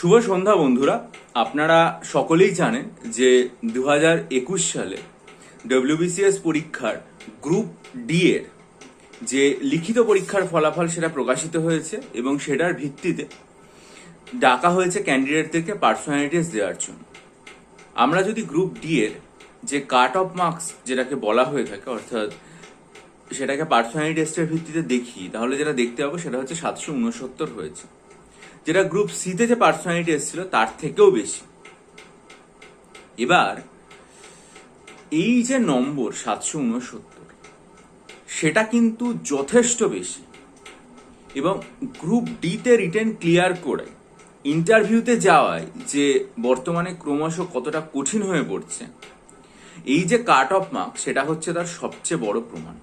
শুভ সন্ধ্যা বন্ধুরা। আপনারা সকলেই জানেন যে 2021 সালে ডব্লিউবিসিএস পরীক্ষার গ্রুপ ডি এর যে লিখিত পরীক্ষার ফলাফল সেটা প্রকাশিত হয়েছে এবং সেটার ভিত্তিতে ডাকা হয়েছে ক্যান্ডিডেটদেরকে পার্সোনালিটি টেস্ট দেওয়ার জন্য। আমরা যদি গ্রুপ ডি এর যে কাট অফ মার্কস যেটাকে বলা হয়ে থাকে, অর্থাৎ সেটাকে পার্সোনালিটি টেস্টের ভিত্তিতে দেখি, তাহলে যেটা দেখতে পাবো সেটা হচ্ছে 769 হয়েছে, যেটা গ্রুপ সিতে যে পার্সোনালিটি এসেছিল তার থেকেও বেশি। এবার এই যে নম্বর 769 সেটা কিন্তু যথেষ্ট বেশি, এবং গ্রুপ ডিতে রিটেন ক্লিয়ার করে ইন্টারভিউতে যাওয়ায় যে বর্তমানে ক্রমশ কতটা কঠিন হয়ে পড়ছে, এই যে কাট অফ মার্ক সেটা হচ্ছে তার সবচেয়ে বড় প্রমাণ।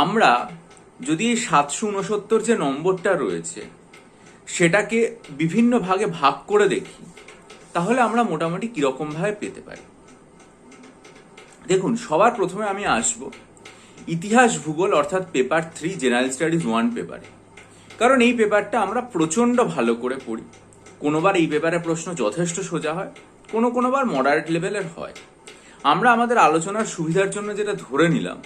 আমরা যদি এই 769 যে নম্বরটা রয়েছে সেটাকে বিভিন্ন ভাগে ভাগ করে দেখি, তাহলে আমরা মোটামুটি কিরকম ভাবে পেতে পারি। দেখুন, সবার প্রথমে আমি আসব ইতিহাস ভূগোল অর্থাৎ পেপার 3 জেনারেল স্টাডিজ 1 পেপারে, কারণ এই পেপারটা আমরা প্রচন্ড ভালো করে পড়ি। কোনোবার এই পেপারে প্রশ্ন যথেষ্ট সোজা হয়, কোনোবার মডারেট লেভেলের হয়। আমরা আমাদের আলোচনার সুবিধার জন্য যেটা ধরে নিলাম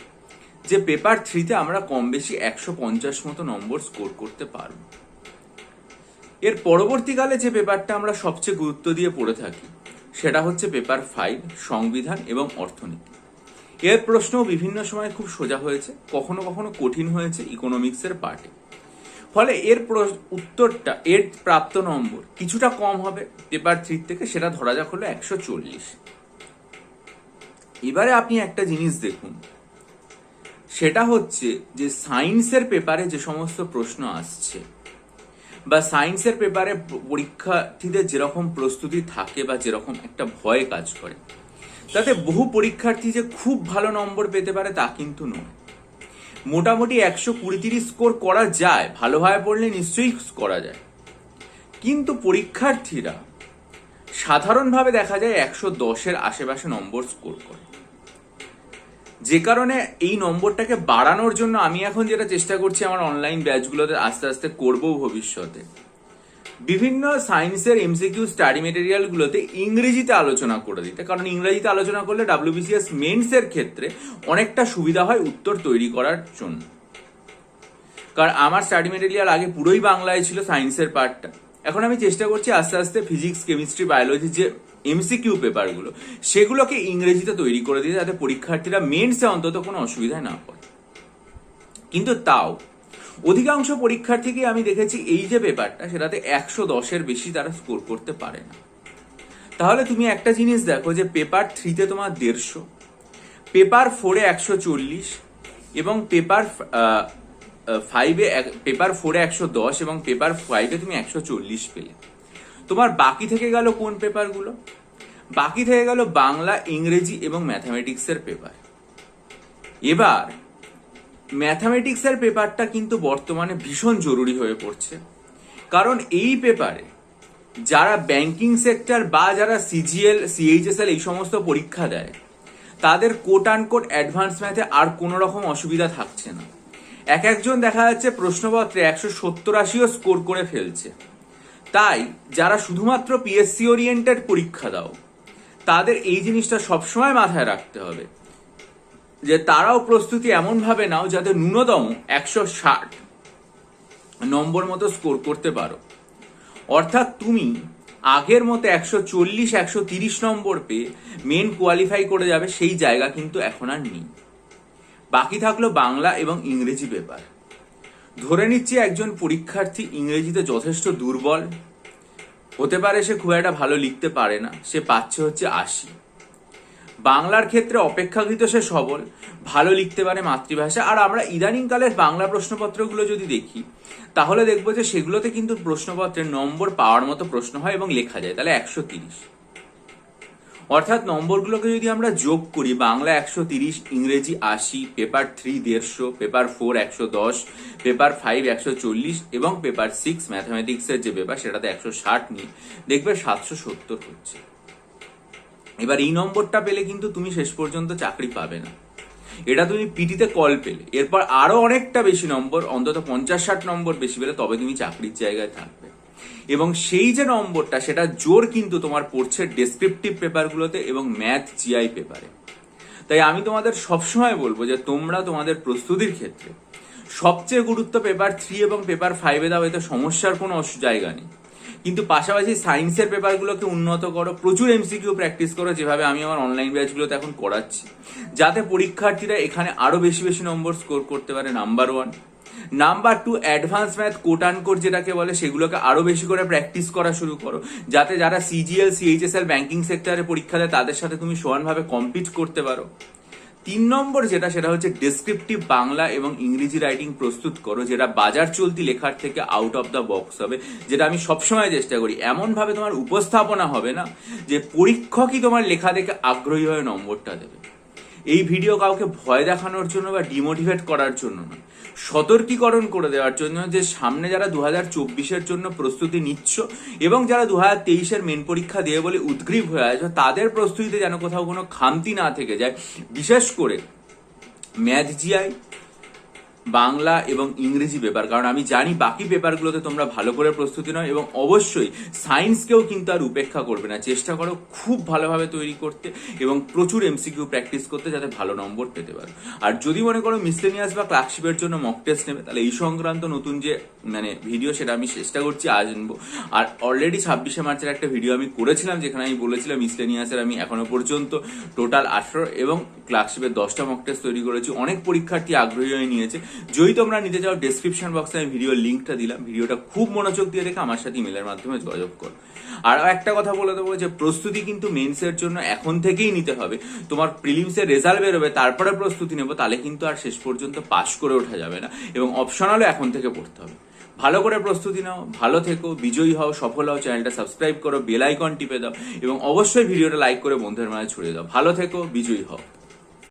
যে পেপার 3তে আমরা কম বেশি 150 মতো নম্বর স্কোর করতে পারব। এর পরবর্তীকালে যে পেপারটা আমরা সবচেয়ে গুরুত্ব দিয়ে পড়ে থাকি সেটা হচ্ছে পেপার 5 সংবিধান এবং অর্থনীতি। এর প্রশ্নও বিভিন্ন সময় খুব সোজা হয়েছে, কখনো কখনো কঠিন হয়েছে ইকোনমিক্সের পার্টে। ফলে এর উত্তরটা, এর প্রাপ্ত নম্বর কিছুটা কম হবে পেপার 3 থেকে, সেটা ধরা যাক হলো 140। এবারে আপনি একটা জিনিস দেখুন, সেটা হচ্ছে যে সায়েন্সের পেপারে যে সমস্ত প্রশ্ন আসছে বা সায়েন্সের পেপারে পরীক্ষার্থীদের যেরকম প্রস্তুতি থাকে বা যেরকম একটা ভয় কাজ করে, তাতে বহু পরীক্ষার্থী যে খুব ভালো নম্বর পেতে পারে তা কিন্তু নয়। মোটামুটি 120-30 স্কোর করা যায়, ভালোভাবে পড়লে নিশ্চয়ই করা যায়, কিন্তু পরীক্ষার্থীরা সাধারণভাবে দেখা যায় 110-এর আশেপাশে নম্বর স্কোর করে। যে কারণে এই নম্বরটাকে বাড়ানোর জন্য আমি এখন যেটা চেষ্টা করছি আমার অনলাইন ব্যাচগুলোতে আস্তে আস্তে করবো ভবিষ্যতে, বিভিন্ন সায়েন্সের এমসিকিউ স্টাডি মেটেরিয়ালগুলোতে ইংরেজিতে আলোচনা করে দিতে। কারণ ইংরেজিতে আলোচনা করলে ডাব্লিউবিসিএস মেন্সের ক্ষেত্রে অনেকটা সুবিধা হয় উত্তর তৈরি করার জন্য। কারণ আমার স্টাডি মেটেরিয়াল আগে পুরোই বাংলায় ছিল সায়েন্সের পার্টটা, এখন আমি চেষ্টা করছি আস্তে আস্তে ফিজিক্স, কেমিস্ট্রি, বায়োলজি যে এমসিকিউ পেপারগুলো সেগুলোকে ইংরেজিতে তৈরি করে দিতে, যাতে পরীক্ষার্থীরা মেন্সে অন্তত কোনো অসুবিধায় না পড়ে। কিন্তু তাও অধিকাংশ পরীক্ষার্থীকে আমি দেখেছি এই যে পেপারটা সেটাতে 110-এর বেশি তারা স্কোর করতে পারে না। তাহলে তুমি একটা জিনিস দেখো যে পেপার 3তে তোমার 150, পেপার 4-এ 140 এবং পেপার 4-এ 110 এবং পেপার 5-এ তুমি 140 পেলে। তোমার বাকি থেকে গেল কোন পেপারগুলো? বাকি থেকে গেল বাংলা, ইংরেজি এবং ম্যাথামেটিক্সের পেপার। এবার ম্যাথামেটিক্সের পেপারটা কিন্তু বর্তমানে ভীষণ জরুরি হয়ে পড়ছে, কারণ এই পেপারে যারা ব্যাংকিং সেক্টর বা যারা সিজিএল, সিএইচএসএল এই সমস্ত পরীক্ষা দেয় তাদের কোট অ্যান্ড কোট অ্যাডভান্স ম্যাথে আর কোনো রকম অসুবিধা থাকছে না। একজন দেখা যাচ্ছে প্রশ্নপত্রে 170-80ও স্কোর করে ফেলছে। তাই যারা শুধুমাত্র পিএসসি ওরিয়েন্টেড পরীক্ষা দাও তাদের এই জিনিসটা সবসময় মাথায় রাখতে হবে যে তারাও প্রস্তুতি এমন ভাবে নাও যাতে ন্যূনতম 160 নম্বর মতো স্কোর করতে পারো। অর্থাৎ তুমি আগের মতো 140-130 নম্বর পেয়ে মেন কোয়ালিফাই করে যাবে, সেই জায়গা কিন্তু এখন আর নেই। বাকি থাকলো বাংলা এবং ইংরেজি পেপার। ধরে নিচ্ছি একজন পরীক্ষার্থী ইংরেজিতে যথেষ্ট দুর্বল, হতে পারে সে খুব একটা ভালো লিখতে পারে না, সে পাচ্ছে হচ্ছে 80। বাংলার ক্ষেত্রে অপেক্ষাকৃত সে সবল, ভালো লিখতে পারে মাতৃভাষা। আর আমরা ইদানিংকালের বাংলা প্রশ্নপত্রগুলো যদি দেখি তাহলে দেখবো যে সেগুলোতে কিন্তু প্রশ্নপত্রের নম্বর পাওয়ার মতো প্রশ্ন হয় এবং লেখা যায়, তাহলে 130। অর্থাৎ নম্বরগুলোকে যদি আমরা যোগ করি, বাংলা 130, ইংরেজি 80, পেপার 3 150, পেপার 4 110, পেপার 5 140 এবং পেপার 6 ম্যাথামেটিক্সের যে পেপার সেটাতে 160 নিয়ে দেখবে 770 হচ্ছে। এবার এই নম্বরটা পেলে কিন্তু তুমি শেষ পর্যন্ত চাকরি পাবে না, এটা তুমি পিটিতে কল পেলে। এরপর আরো অনেকটা বেশি নম্বর, অন্তত 50-60 নম্বর বেশি পেলে তবে তুমি চাকরির জায়গায় থাকবে। এবং সেই যে নম্বরটা সেটা জোর কিন্তু তোমার পড়ছে ডেসক্রিপটিভ পেপারগুলোতে এবং ম্যাথ জিআই পেপারে। তাই আমি তোমাদের সবসময় বলবো যে তোমরা তোমাদের প্রস্তুতির ক্ষেত্রে সবচেয়ে গুরুত্ব পেপার 3 এবং পেপার 5-এ দাও, এতে সমস্যার কোনো জায়গা নেই, কিন্তু পাশাপাশি সায়েন্সের পেপারগুলোকে উন্নত করো, প্রচুর এমসিকিউ প্র্যাকটিস করো, যেভাবে আমি আমার অনলাইন ব্যাচগুলোতে এখন করাচ্ছি, যাতে পরীক্ষার্থীরা এখানে আরো বেশি বেশি নম্বর স্কোর করতে পারে। Number 1। Number 2, advance math quote and quote যেটাকে বলে সেগুলোকে আরো বেশি করে প্র্যাকটিস করা শুরু করো, যাতে যারা সিজিএল সিএইচএসএল ব্যাংকিং সেক্টরে পরীক্ষা দেয় তাদের সাথে তুমি সমানভাবে কম্পিট করতে পারো। 3 নম্বর সেটা হচ্ছে ডেসক্রিপটিভ বাংলা এবং ইংরেজি রাইটিং প্রস্তুত করো, যেটা বাজার চলতি লেখার থেকে আউট অফ দ্য বক্স হবে, যেটা আমি সবসময় চেষ্টা করি। এমন ভাবে তোমার উপস্থাপনা হবে না যে পরীক্ষকই তোমার লেখা দেখে আগ্রহী হয়ে নম্বরটা দেবে। এই ভিডিও কাউকে ভয় দেখানোর জন্য বা ডিমোটিভেট করার জন্য না, সতর্কীকরণ করে দেওয়ার জন্য যে সামনে যারা 2024-এর জন্য প্রস্তুতি নিচ্ছ এবং যারা 2023-এর মেন পরীক্ষা দিয়ে বলে উদ্গ্রীব হয়ে আছে, তাদের প্রস্তুতিতে যেন কোথাও কোনো খামতি না থেকে যায়। বিশেষ করে ম্যাথ জিআই, বাংলা এবং ইংরেজি পেপার, কারণ আমি জানি বাকি পেপারগুলোতে তোমরা ভালো করে প্রস্তুতি নাও, এবং অবশ্যই সায়েন্সকেও কিন্তু আর উপেক্ষা করবে না। চেষ্টা করো খুব ভালোভাবে তৈরি করতে এবং প্রচুর এমসিকিউ প্র্যাকটিস করতে, যাতে ভালো নম্বর পেতে পারো। আর যদি মনে করো মিসলেনিয়াস বা ক্লার্কশিপের জন্য মক টেস্ট নেবে, তাহলে এই সংক্রান্ত নতুন যে ভিডিও সেটা আমি চেষ্টা করছি আজ আনবো। আর অলরেডি 26শে মার্চের একটা ভিডিও আমি করেছিলাম, যেখানে আমি বলেছিলাম মিসলেনিয়াসের আমি এখনো পর্যন্ত টোটাল 18 এবং ক্লার্কশিপের 10টা মক টেস্ট তৈরি করেছি। অনেক পরীক্ষার্থী আগ্রহী হয়ে নিয়েছে। যদি তোমরা নিতে চাও, ডেসক্রিপশন বক্সে আমি ভিডিওর লিঙ্কটা দিলাম, ভিডিওটা খুব মনোযোগ দিয়ে দেখে আমার সাথে ইমেলের মাধ্যমে যোগাযোগ করো। আর একটা কথা বলে দেবো যে প্রস্তুতি কিন্তু মেন্সের জন্য এখন থেকেই নিতে হবে। তোমার প্রিলিমসের রেজাল্ট বেরোবে, তারপরে প্রস্তুতি নেবো, তাহলে কিন্তু আর শেষ পর্যন্ত পাস করে ওঠা যাবে না, এবং অপশনালও এখন থেকে পড়তে হবে। ভালো করে প্রস্তুতি নাও, ভালো থেকো, বিজয়ী হও, সফল হও। চ্যানেলটা সাবস্ক্রাইব করো, বেল আইকন টিপে দাও, এবং অবশ্যই ভিডিওটা লাইক করে বন্ধুদের মাঝে ছড়িয়ে দাও। ভালো থেকো, বিজয়ী হও।